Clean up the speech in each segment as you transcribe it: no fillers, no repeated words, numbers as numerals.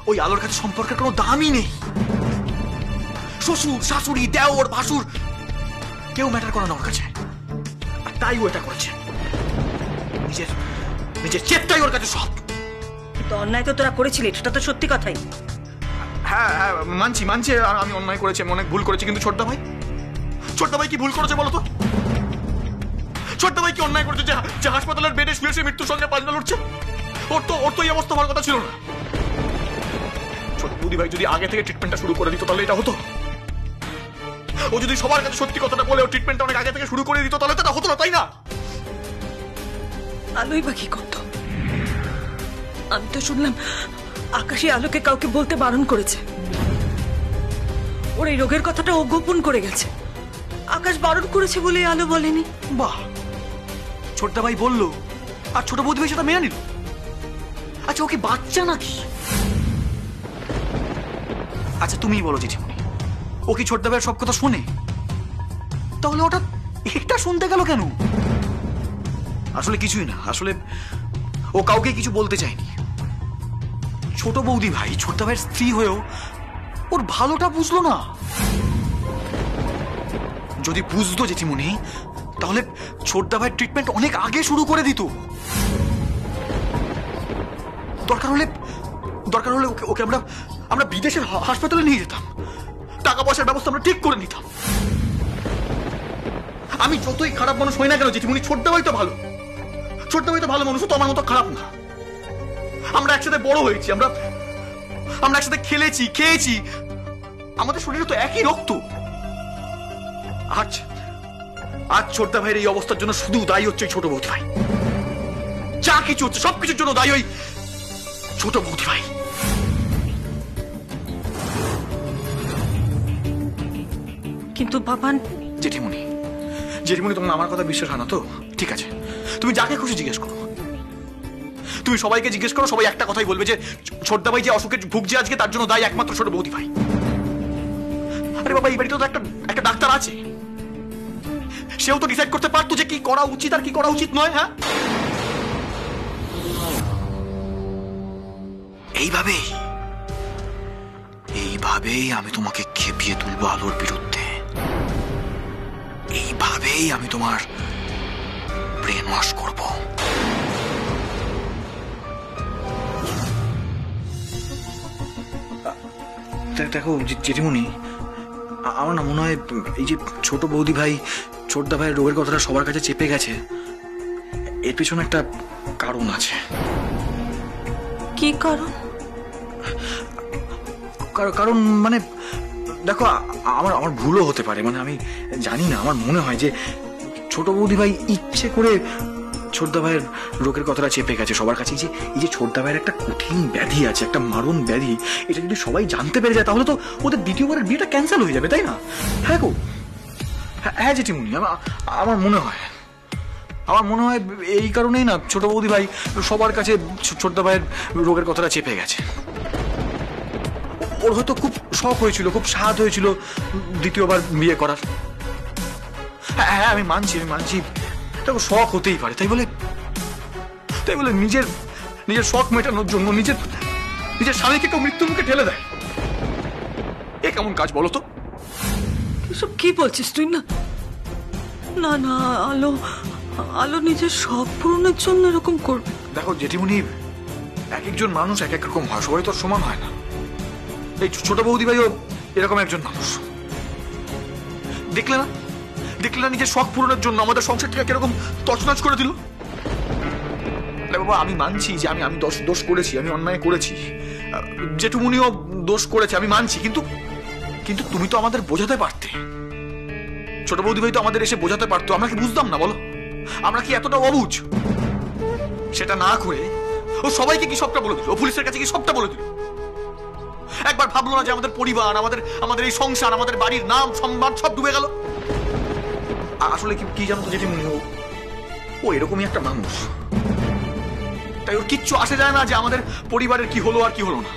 ওই আলোর কাছে সম্পর্কের কোনো দামই নেই। শ্বশুর, শাশুড়ি, দেওর, ভাসুর কেউ ম্যাটার করে না ওর কাছে। আর তাই ও এটা করেছে। নিজের নিজের চেপটাই ওর কাছে সব। তো অন্যায় তো তোরা করেছিলি, এটা তো সত্যি কথাই। হ্যাঁ হ্যাঁ মানছি মানছি, আর আমি অন্যায় করেছি, অনেক ভুল করেছি। কিন্তু ছোটদা ভাই কি ভুল করেছে বলো তো? ছোটদা ভাই কি অন্যায় করেছে যে হাসপাতালের বেডে শুয়ে শুয়ে মৃত্যুর সঙ্গে পাল্লা লড়ছে? ওর তো এই অবস্থা হওয়ার কথা ছিল না। ছোট বৌদি ভাই যদি আগে থেকে ট্রিটমেন্টটা শুরু করে দিত তাহলে এটা হতো। ও যদি সবার কাছে সত্যি কথাটা বলে ও ট্রিটমেন্টটা অনেক আগে থেকে শুরু করে দিত তাহলে তো এটা হতো না, তাই না? আলোই বা কি করতো? আমি তো শুনলাম আকাশী আলোকে কাউকে বলতে বারণ করেছে। ওর এই রোগের কথাটা ও গোপন করে গেছে। আকাশ বারণ করেছে বলে আলো বলেনি। বাহ, ছোটদা ভাই বললো আর ছোট বৌদি ভাই সেটা মেনে নিল। আচ্ছা ও কি বাচ্চা নাকি? আচ্ছা তুমিই বলো জেঠিমণি, ও কি ছোটদা ভাইয়ের সব কথা শোনে? তাহলে ওটা এটা শুনতে গেল কেন? আসলে কিছুই না, আসলে ও কাউকে কিছু বলতে চায়নি। ছোট বৌদি ভাই ছোটদা ভাইয়ের স্ত্রী হয়েও ওর ভালোটা বুঝলো না। যদি বুঝতো জেঠিমণি তাহলে ছোটদা ভাইয়ের ট্রিটমেন্ট অনেক আগে শুরু করে দিত। দরকার হলে ওকে আমরা বিদেশের হাসপাতালে নিয়ে যেতাম, টাকা পয়সার ব্যবস্থা আমরা ঠিক করে নিতাম। আমি যতই খারাপ মানুষ হই না কেন জেঠিমণি, ছোটদা ভাই তো ভালো। ছোটদা ভাই তো ভালো মানুষ, তো আমার মতো খারাপ না। আমরা একসাথে বড় হয়েছি, আমরা একসাথে খেলেছি, খেয়েছি, আমাদের শরীরে তো একই রক্ত। আজ ছোটদা ভাইয়ের এই অবস্থার জন্য শুধু দায়ী হচ্ছে ছোট বৌদি ভাই। যা কিছু হচ্ছে সবকিছুর জন্য দায়ী ওই ছোট বৌদি ভাই। কিন্তু বাবান। জেঠিমণি তোমার আমার কথা বিশ্বাস হয় না তো? ঠিক আছে, তুমি যাকে খুশি জিজ্ঞেস করো, তুমি সবাইকে জিজ্ঞেস করো, সবাই একটা কথাই বলবে যে ছোটদা ভাই যে অসুখে ভুগছে আজকে তার জন্য দায়ী একমাত্র ছোট বৌদি ভাই। আরে বাবা, এই বাড়িতে তো একটা ডাক্তার আছে, সেও তো ডিসাইড করতে পারতো যে কি করা উচিত আর কি করা উচিত নয়। হ্যাঁ, এইভাবেই আমি তোমাকে খেপিয়ে তুলবো আলোর বিরুদ্ধে। এইভাবেই আমি তোমার ব্রেন ওয়াশ করব। দেখো জেঠিমণি, আমার না মনে হয় এই যে ছোট বৌদি ভাই ছোটদা ভাইয়ের রোগের কথাটা সবার কাছে চেপে গেছে, এর পিছনে একটা কারণ আছে। কি কারণ? কারণ মানে দেখো, আমার ভুলও হতে পারে, মানে আমি জানি না, আমার মনে হয় যে ছোট বৌদি ভাই ইচ্ছে করে ছোটদা ভাইয়ের রোগের কথাটা চেপে গেছে সবার কাছে। এই যে ছোটদা ভাইয়ের একটা কঠিন ব্যাধি আছে, একটা মারণ ব্যাধি, এটা যদি সবাই জানতে পেরে যায় তাহলে তো ওদের দ্বিতীয়বারের বিয়েটা ক্যান্সেল হয়ে যাবে, তাই না? হ্যাঁ গো, হ্যাঁ জেঠিমণি, আমার মনে হয় এই কারণেই না ছোট বৌদি ভাই সবার কাছে ছোটদা ভাইয়ের রোগের কথাটা চেপে গেছে। ওর হয়তো খুব শখ হয়েছিল, খুব স্বাদ হয়েছিল দ্বিতীয়বার বিয়ে করার। হ্যাঁ আমি মানছি দেখো শখ হতেই পারে, তাই বলে নিজের শখ মেটানোর জন্য নিজের স্বামীকে কেউ মৃত্যুর মুখে ঠেলে দেয়? এ কেমন কাজ বলো তো? এসব কি বলছিস তুই? না না না, আলো নিজের শখ পূরণের জন্য এরকম করবে? দেখো জেঠিমণি, এক একজন মানুষ এক এক রকম হয়, সবাই তো সমান হয় না। এই ছোট বৌদি ভাইও এরকম একজন মানুষ। দেখলে না নিজের শখ পূরণের জন্য আমাদের সংসারটাকে কিরকম তছনছ করে দিল। বাবা, আমি মানছি যে আমি দোষ করেছি, আমি অন্যায় করেছি, জেঠুমনিও দোষ করেছে, আমি মানছি। কিন্তু তুমি তো আমাদের বোঝাতে পারতে, ছোট বৌদি ভাই তো আমাদের এসে বোঝাতে পারতো, আমরা কি বুঝতাম না বলো? আমরা কি এতটা অবুঝ? সেটা না করে ও সবাইকে কি সবটা বলে দিল, ও পুলিশের কাছে কি সবটা বলে দিল। একবার ভাবলো না যে আমাদের পরিবার, আমাদের এই সংসার, আমাদের বাড়ির নাম সম্মান সব ডুবে গেল। আসলে কি জানো তো জেঠিমণি, ও এরকমই একটা মানুষ, তাই ওর কিচ্ছু আসে যায় না যে আমাদের পরিবারের কি হলো আর কি হলো না।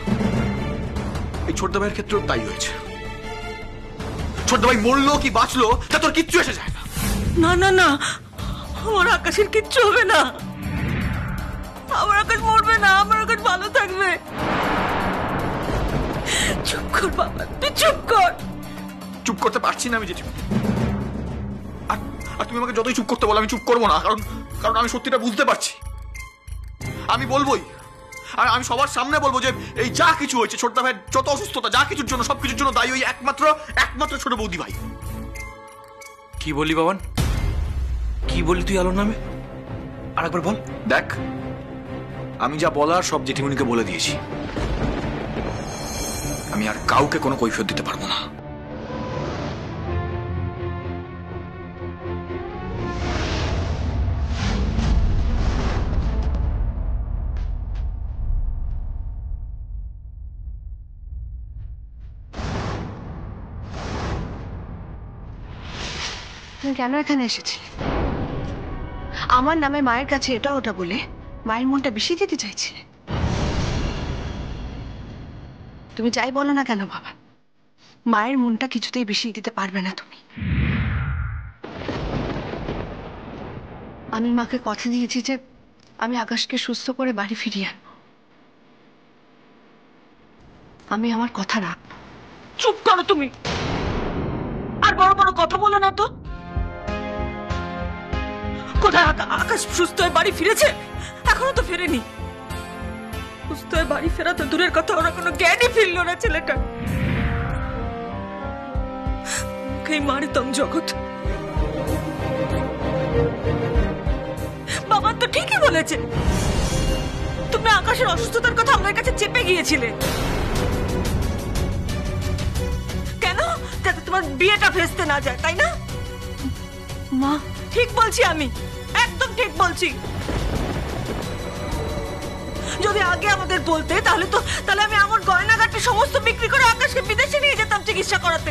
এই ছোটদা ভাইয়ের ক্ষেত্রেও তাই হয়েছে। ছোটদা ভাই মরলো কি বাঁচলো তা তোর কিচ্ছু এসে যায় না। না না না, আমার আকাশের কিচ্ছু হবে না, আমার আকাশ মরবে না, আমার আকাশ ভালো থাকবে। কর বাবা, তুই চুপ কর। চুপ করতে পারছি না আমি জেঠিমণি। আর আর তুমি আমাকে যতই চুপ করতে বলো আমি চুপ করবো না, কারণ কারণ আমি সত্যিটা বুঝতে পারছি। আমি বলবোই, আর আমি সবার সামনে বলবো যে এই যা কিছু হয়েছে, ছোটদা ভাইয়ের যত অসুস্থতা, যা কিছুর জন্য, সবকিছুর জন্য দায়ী ওই একমাত্র ছোট বৌদি ভাই। কি বললি বাবান? কি বললি তুই আলোর নামে? আরেকবার বল। দেখ, আমি যা বলার সব জেঠিমণিকে বলে দিয়েছি। আমি আর কাউকে কোনো কৈফিয়ত দিতে পারবো না। তুমি কেন এখানে এসেছিলে? আমার নামে মায়ের কাছে এটা ওটা বলে মায়ের মনটা বিষিয়ে দিতে চাইছিলে? তুমি যাই বলো না কেন বাবা, মায়ের মনটা কিছুতেই বিষিয়ে দিতে পারবে না তুমি। আমি মাকে কথা দিয়েছি যে আমি আকাশকে সুস্থ করে বাড়ি ফিরিয়ে আনবো। আমি আমার কথা রাখবো। চুপ করো তুমি, আর বড় বড় কথা বলো না তো। কোথায় আকাশ সুস্থ হয়ে বাড়ি ফিরেছে? এখনো তো ফেরেনি। সুস্থ হয়ে বাড়ি ফেরা তো দূরের কথা, ওরা কোনো জ্ঞানই ফিরল না ছেলেটা। মারিতম জগৎ। বাবা তো ঠিকই বলেছে, তুমি আকাশের অসুস্থতার কথা আমার কাছে চেপে গিয়েছিলে। কেন? যাতে তোমার বিয়েটা ভেস্তে না যায়, তাই না? মা, ঠিক বলছি আমি, একদম ঠিক বলছি। যদি আগে আমাদের বলতে তাহলে আমি আমার গয়নাগাটি সমস্ত বিক্রি করে আকাশকে বিদেশে নিয়ে যেতাম চিকিৎসা করাতে।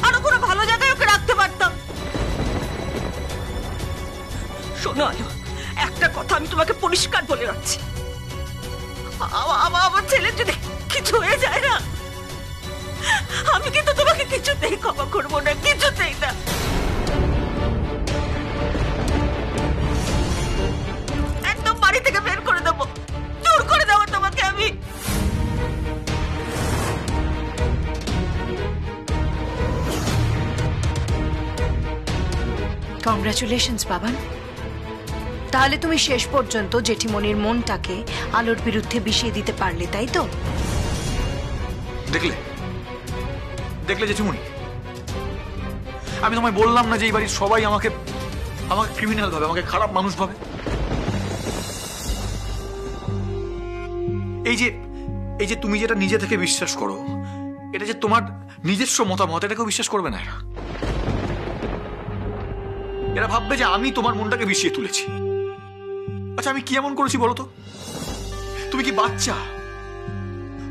আরো কোনো ভালো জায়গায় ওকে রাখতে পারতাম। শোনো আলো, একটা কথা আমি তোমাকে পরিষ্কার বলে রাখছি, আমার ছেলের যদি কিছু হয়ে যায় না, আমি কিন্তু তোমাকে কিছুতেই ক্ষমা করবো না, কিছুতেই না। একদম বাড়ি থেকে বের করে দেবো, দূর করে দেবো তোমাকে আমি। কংগ্রাচুলেশনস বাবান। তাহলে তুমি শেষ পর্যন্ত জেঠিমণির মনটাকে আলোর বিরুদ্ধে বিষিয়ে দিতে পারলে, তাই তো? দেখলে দেখলে জেঠিমণি, আমি তোমায় বললাম না যে এই বাড়ির সবাই আমাকে ক্রিমিনাল ভাবে, আমাকে খারাপ মানুষ ভাবে। এই যে তুমি যেটা নিজে থেকে বিশ্বাস করো, এটা যে তোমার নিজস্ব মতামত, এটাকেও বিশ্বাস করবে না এরা। এরা ভাববে যে আমি তোমার মনটাকে বিষিয়ে তুলেছি। আচ্ছা, আমি কি এমন করেছি বলো তো? তুমি কি বাচ্চা?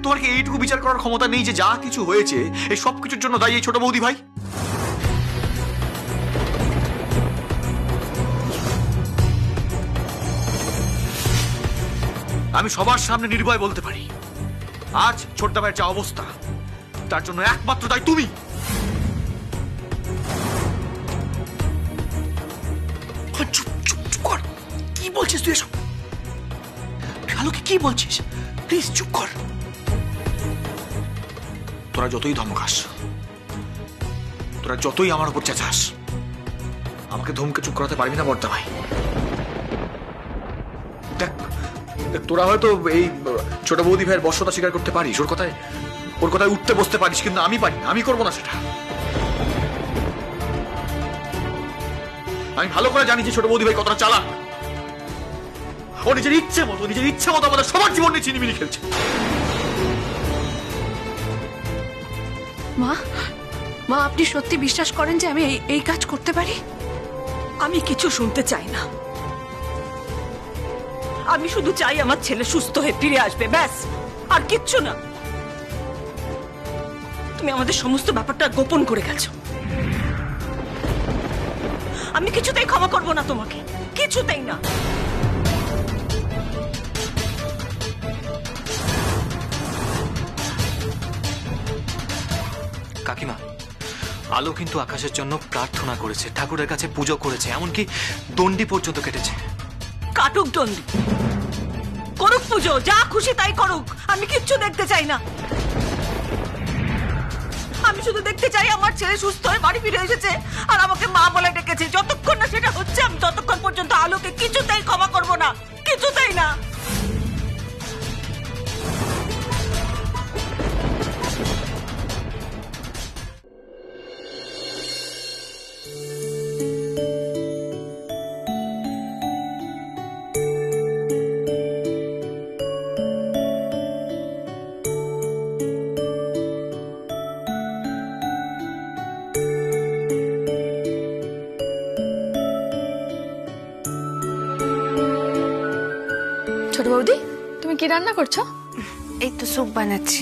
তোমার কি এইটুকু বিচার করার ক্ষমতা নেই যে যা কিছু হয়েছে এই সব কিছুর জন্য দায়ী এই ছোট বৌদি ভাই? আমি সবার সামনে নির্ভয় বলতে পারি, আজ ছোটদা ভাইয়ের যা অবস্থা তার জন্য একমাত্র দায়ী তুমি। চুপ চুপ চুপ কর। কি বলছিস তুই এসব? আলোকে কি বলছিস? প্লিজ চুপ কর। তোরা যতই ধমকাস, তোরা যতই আমার উপর চেঁচাস, আমাকে ধমকে চুপ করাতে পারবি না বর্দা ভাই। দেখ, তোরা হয়তো এই ছোট বৌদি ভাইয়ের বর্ষতা স্বীকার করতে পারিস, ওর কথায় উঠতে বসতে পারিস, কিন্তু আমি পারি না, আমি করবো না সেটা। আমি ভালো করে জানি যে ছোট বৌদি ভাই কতটা চালাক। ও নিজের ইচ্ছে মতো আমাদের সবার জীবন নিয়ে চিনিমিনি খেলছে। মা, মা আপনি সত্যি বিশ্বাস করেন যে আমি এই কাজ করতে পারি? আমি কিছু শুনতে চাই না। আমি শুধু চাই আমার ছেলে সুস্থ হয়ে ফিরে আসবে, ব্যাস, আর কিচ্ছু না। তুমি আমাদের সমস্ত ব্যাপারটা গোপন করে গেছো। আমি কিছুতেই ক্ষমা করবো না তোমাকে, কিছুতেই না। কাকিমা, আলো কিন্তু আকাশের জন্য প্রার্থনা করেছে, ঠাকুরের কাছে পুজো করেছে, এমনকি দণ্ডি পর্যন্ত কেটেছে। কাটুক দণ্ডি, করুক পুজো, যা খুশি তাই করুক, আমি কিচ্ছু দেখতে চাই না। আমি শুধু দেখতে চাই আমার ছেলে সুস্থ হয়ে বাড়ি ফিরে এসেছে আর আমাকে মা বলে ডেকেছে। যতক্ষণ না সেটা হচ্ছে আমি ততক্ষণ পর্যন্ত আলোকে কিছুতেই ক্ষমা করব না, কিছুতেই না। ছোট বৌদি, তুমি কি রান্না করছো? এই তো স্যুপ বানাচ্ছি।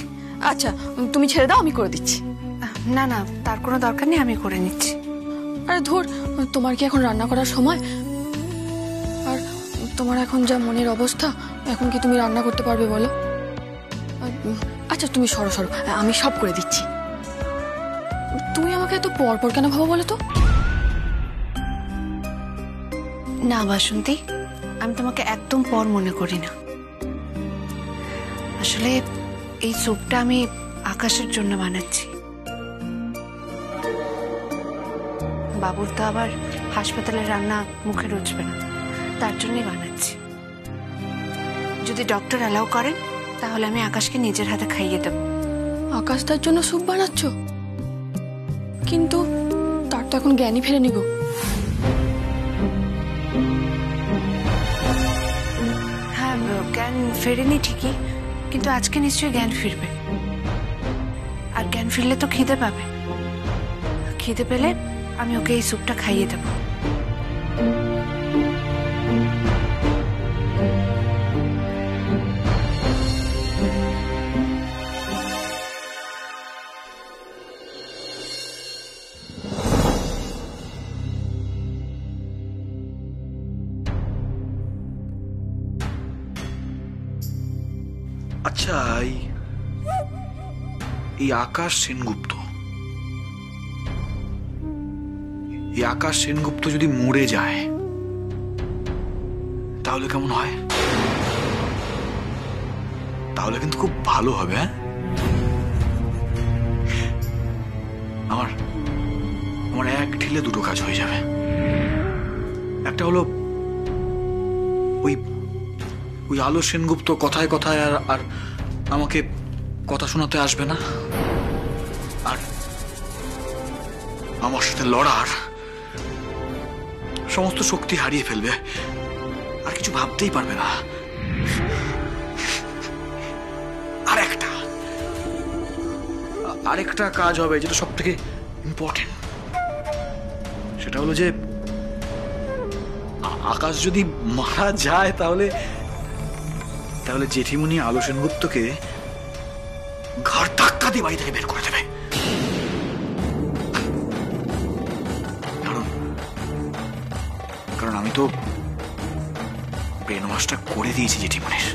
আচ্ছা, তুমি ছেড়ে দাও, আমি করে দিচ্ছি। না না, তার কোনো দরকার নেই, আমি করে নিচ্ছি। আরে ধুর, তোমার কি এখন রান্না করার সময়? আর তোমার এখন যা মনের অবস্থা, এখন কি তুমি রান্না করতে পারবে বলো? আচ্ছা তুমি সরো সরো, আমি সব করে দিচ্ছি। তুমি আমাকে এত পর পর কেন ভাবো বলো তো? না বাসন্তী, আমি তোমাকে একদম পর মনে করি না। আসলে এই স্যুপটা আমি আকাশের জন্য বানাচ্ছি। বাবুর তো আবার হাসপাতালের রান্না মুখে রুচবে না, তার জন্যই বানাচ্ছি। যদি ডক্টর অ্যালাউ করেন তাহলে আমি আকাশকে নিজের হাতে খাইয়ে দেব। আকাশ তার জন্য স্যুপ বানাচ্ছ? কিন্তু তার তো এখন জ্ঞানই ফেরেনি গো। হ্যাঁ, জ্ঞান ফেরেনি ঠিকই, কিন্তু আজকে নিশ্চয়ই জ্ঞান ফিরবে। আর জ্ঞান ফিরলে তো খিদে পাবে। খিদে পেলে আমি ওকে এই স্যুপটা খাইয়ে দেব। আচ্ছা, এই আকাশ সেনগুপ্ত, এই আকাশ সেনগুপ্ত যদি মরে যায় তাহলে কেমন হয়? তাহলে কিন্তু খুব ভালো হবে। হ্যাঁ, আমার আমার এক ঢিলে দুটো কাজ হয়ে যাবে। একটা হলো ওই ওই আলো সেনগুপ্ত কথায় কথায় আর আমাকে কথা শোনাতে আসবে না, আর আমার সাথে লড়ার সমস্ত শক্তি হারিয়ে ফেলবে, আর কিছু ভাবতেই পারবে না। আরেকটা কাজ হবে যেটা সব থেকে ইম্পর্টেন্ট, সেটা হলো যে আকাশ যদি মারা যায় তাহলে জেঠিমণি আলো সেনগুপ্তকে ঘাড় ধাক্কা দিয়ে বাড়ি থেকে বের করে দেবে। কারণ আমি তো ব্রেন ওয়াশটা করে দিয়েছি জেঠিমণির।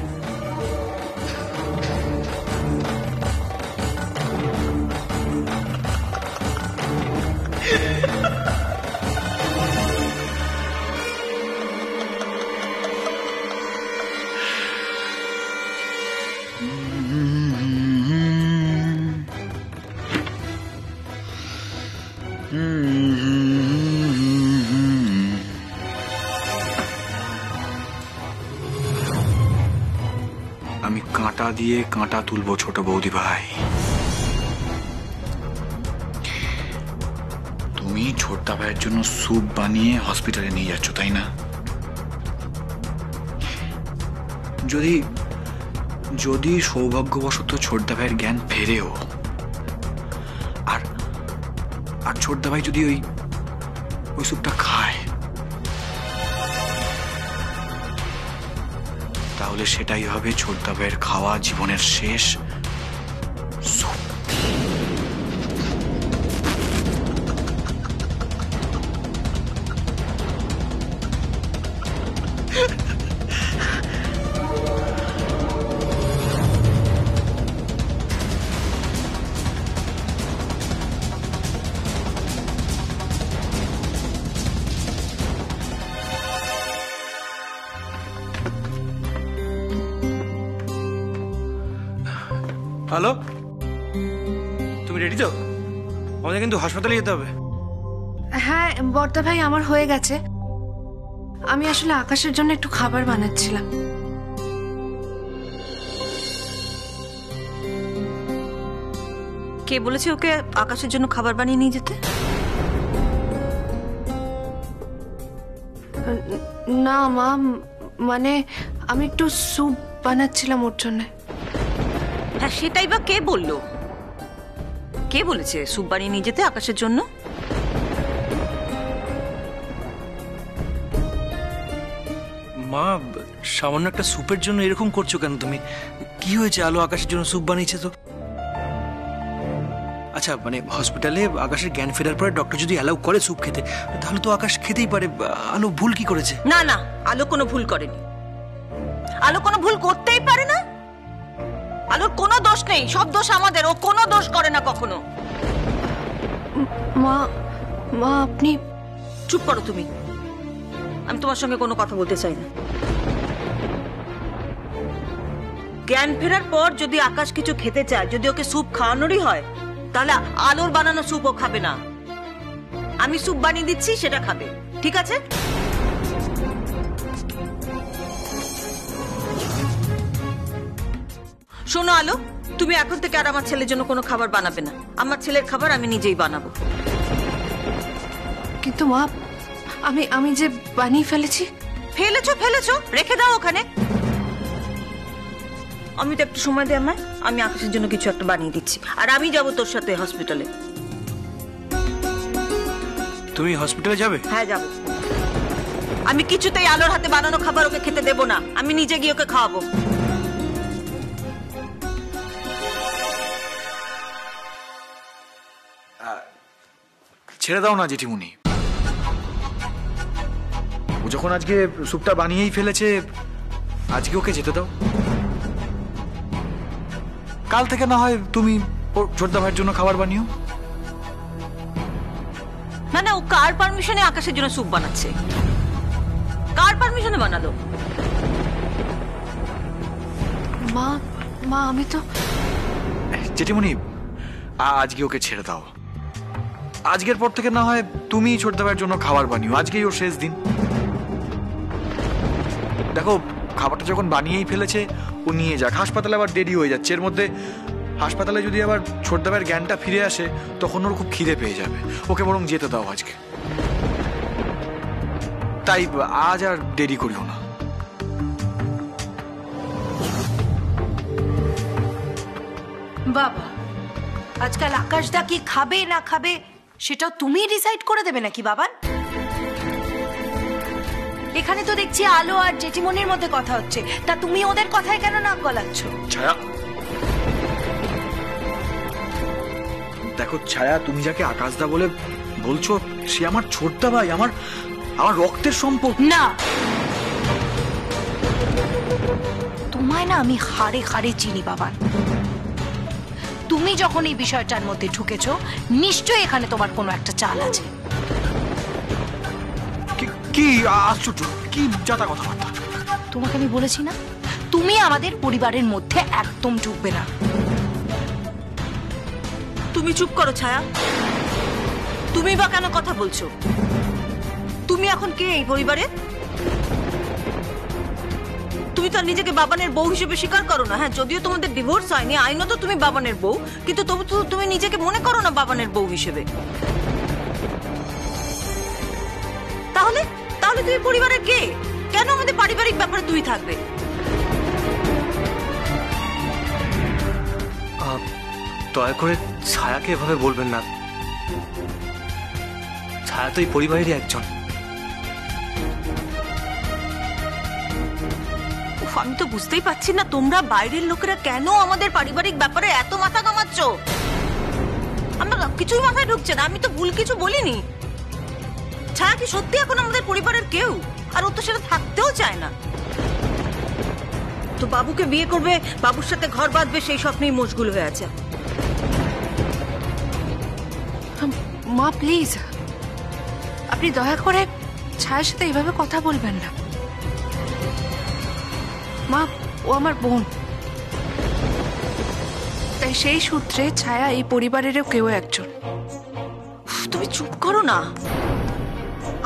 আমি কাঁটা দিয়ে কাঁটা তুলবো ছোট বৌদি ভাই। তুমি ছোট্টা ভাইয়ের জন্য স্যুপ বানিয়ে হসপিটালে নিয়ে যাচ্ছ, তাই না? যদি যদি সৌভাগ্যবশত ছোটদা ভাইয়ের জ্ঞান ফেরেও, আর আর ছোটদা ভাই যদি ওই স্যুপটা খায়, তাহলে সেটাই হবে ছোটদা ভাইয়ের খাওয়া জীবনের শেষ স্যুপ। হ্যালো, তুমি রেডি তো? আমাদের কিন্তু হাসপাতালে যেতে হবে। হ্যাঁ বর্দা ভাই, আমার হয়ে গেছে। আমি আসলে আকাশের জন্য একটু খাবার বানাচ্ছিলাম। কে বলেছে ওকে আকাশের জন্য খাবার বানিয়ে নিয়ে যেতে? না মা, মানে আমি একটু স্যুপ বানাচ্ছিলাম ওর জন্য। হ্যাঁ, সেটাই বা কে বললো? কে বলেছে স্যুপ বানিয়ে নিয়ে যেতে আকাশের জন্য? মা, সামান্য একটা স্যুপের জন্য এরকম করছো কেন তুমি? কি হয়েছে? আলো আকাশের জন্য স্যুপ বানিয়েছে তো। আচ্ছা, মানে হসপিটালে আকাশের জ্ঞান ফেরার পরে ডক্টর যদি অ্যালাউ করে স্যুপ খেতে, তাহলে তো আকাশ খেতেই পারে। আলো ভুল কি করেছে? না না, আলো কোনো ভুল করেনি। আলো কোনো ভুল করতেই পারে না। আলোর কোনো দোষ নেই, সব দোষ আমাদের। ও কোনো দোষ করে না কখনো। মা, মা আপনি চুপ করো তুমি। আমি তোমার সঙ্গে কোনো কথা বলতে চাই না। জ্ঞান ফেরার পর যদি আকাশ কিছু খেতে চায়, যদি ওকে স্যুপ খাওয়ানোরই হয়, তাহলে আলোর বানানো স্যুপ ও খাবে না। আমি স্যুপ বানিয়ে দিচ্ছি, সেটা খাবে। ঠিক আছে? শোনো আলো, তুমি এখন থেকে আর আমার ছেলের জন্য কোনো খাবার বানাবে না। আমার ছেলের খাবার আমি নিজেই বানাবো। কিন্তু মা, আমি যে বানিয়ে ফেলেছি। ফেলেছো ফেলেছো, রেখে দাও ওখানে। আমি তো একটু সময় দে আমায়। আমি আকাশের জন্য কিছু একটা বানিয়ে দিচ্ছি, আর আমি যাব তোর সাথে হসপিটালে। তুমি হসপিটালে যাবে? হ্যাঁ যাব। আমি কিছুতেই আলোর হাতে বানানো খাবার ওকে খেতে দেব না। আমি নিজে গিয়ে ওকে খাওয়াবো। ছেড়ে দাও না জেঠিমুনি। ও যখন আজকে স্যুপটা বানিয়েই ফেলেছে, আজকে ওকে যেতে দাও। কাল থেকে না হয় তুমি ওর ছোটদা ভাইয়ের জন্য খাবার বানিও। না না, ও কার পারমিশনে আকাশের জন্য স্যুপ বানাচ্ছে? কার পারমিশনে বানালো? মা, মা আমি তো জেঠিমুনি, আজকে ওকে ছেড়ে দাও। আজকের পর থেকে না হয় তুমি ছোটদা ভাইয়ের জন্য খাবার বানিও। আজকেই ওর শেষ দিন। দেখো, খাবারটা যখন বানিয়েই ফেলেছে, ও নিয়ে যাক। হাসপাতালে আবার দেরি হয়ে যাচ্ছে। এর মধ্যে হাসপাতালে যদি আবার ছোটদা ভাইয়ের জ্ঞানটা ফিরে আসে, তখন ওর খুব খিদে পেয়ে যাবে। ওকে বরং যেতে দাও আজকে। তাই আজ আর দেরি করিও না। বাবা, আজকাল আকাশদা কি খাবে না খাবে সেটাও তুমি ডিসাইড করে দেবে নাকি বাবা? এখানে তো দেখছি আলো আর জেঠিমনির মধ্যে কথা হচ্ছে, তা তুমি ওদের কথায় কেন নাক গলাচ্ছ? ছায়া, দেখো ছায়া, তুমি যাকে আকাশদা বলে বলছো, সে আমার ছোটদা ভাই, আমার রক্তের সম্পর্ক। না, তোমায় না আমি হাড়ে হাড়ে চিনি বাবা। তুমি যখন এই বিষয়টার মধ্যে ঢুকেছ, নিশ্চয়ই এখানে তোমার কোনো একটা চাল আছে। কি আশ্চর্য, কি জাতা কথাবার্তা! তোমাকে আমি বলেছি না, তুমি আমাদের পরিবারের মধ্যে একদম ঢুকবে না। তুমি চুপ করো ছায়া। তুমি বা কেন কথা বলছো? তুমি এখন কে এই পরিবারে? তুমি তো নিজেকে বাবানের বউ হিসেবে স্বীকার করো না। হ্যাঁ, যদিও তোমাদের ডিভোর্স হয়নি, আইনত তুমি বাবানের বউ, কিন্তু তবু তো তুমি নিজেকে মনে করো না বাবানের বউ হিসেবে। তাহলে তাহলে তুমি পরিবারের কে? কেন আমাদের পারিবারিক ব্যাপারে তুমি থাকবে? দয়া করে ছায়াকে এভাবে বলবেন না। ছায়া তো এই পরিবারেরই একজন। আমি তো বুঝতেই পারছি না, তোমরা বাইরের লোকেরা কেন আমাদের পারিবারিক ব্যাপারে এত মাথা কামাচ্ছ। আমরা কিছুই মাথায় ঢুকছে না। আমি তো ভুল কিছু বলিনি। ছায়া কি সত্যি এখন আমাদের পরিবারের কেউ? আর ও তো সেটা থাকতেও চায় না। তো বাবুকে বিয়ে করবে, বাবুর সাথে ঘর বাঁধবে, সেই স্বপ্নেই মশগুল হয়ে আছে। মা প্লিজ, আপনি দয়া করে ছায়ার সাথে এইভাবে কথা বলবেন না। মা, ও আমার বোন, তাই তাই সেই সূত্রে ছায়া এই পরিবারেরও কেউ একজন। উফ, তুমি চুপ করো না,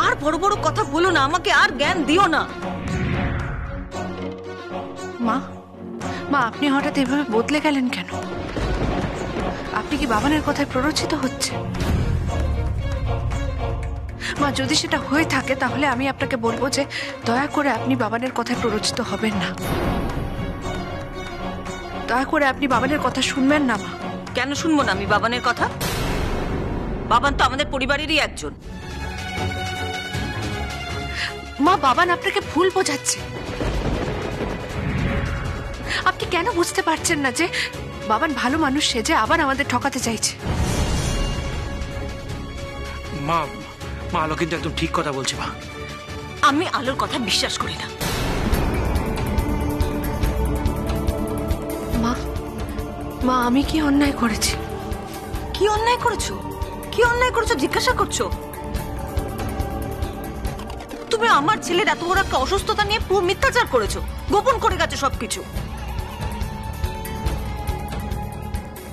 আর বড় বড় কথা বলো না, আমাকে আর জ্ঞান দিও না। মা, মা আপনি হঠাৎ এভাবে বদলে গেলেন কেন? আপনি কি বাবানের কথায় প্ররোচিত হচ্ছে? মা যদি সেটা হয়ে থাকে তাহলে আমি আপনাকে বলবো যে দয়া করে আপনি বাবানের কথায় প্ররোচিত হবেন না, দয়া করে আপনি বাবানের কথা শুনবেন না। মা কেন শুনবো না আমি বাবানের কথা? বাবান তো আমাদের পরিবারেরই একজন। মা বাবান আপনাকে ভুল বোঝাচ্ছে। আপনি কেন বুঝতে পারছেন না যে বাবান ভালো মানুষ সেজে আবার আমাদের ঠকাতে চাইছে? মা মা আলো কিন্তু একদম ঠিক কথা বলছে মা। আমি আলোর কথা বিশ্বাস করি না। মা, মা আমি কি অন্যায় করেছি? কি অন্যায় করেছো? কি অন্যায় করেছো জিজ্ঞাসা করছো? তুমি আমার ছেলের এত বড় একটা অসুস্থতা নিয়ে পুরো মিথ্যাচার করেছো, গোপন করে গেছো সবকিছু।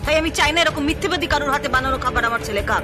তাই আমি চাই না এরকম মিথ্যেবাদী কারোর হাতে বানানো খাবার আমার ছেলে খাক।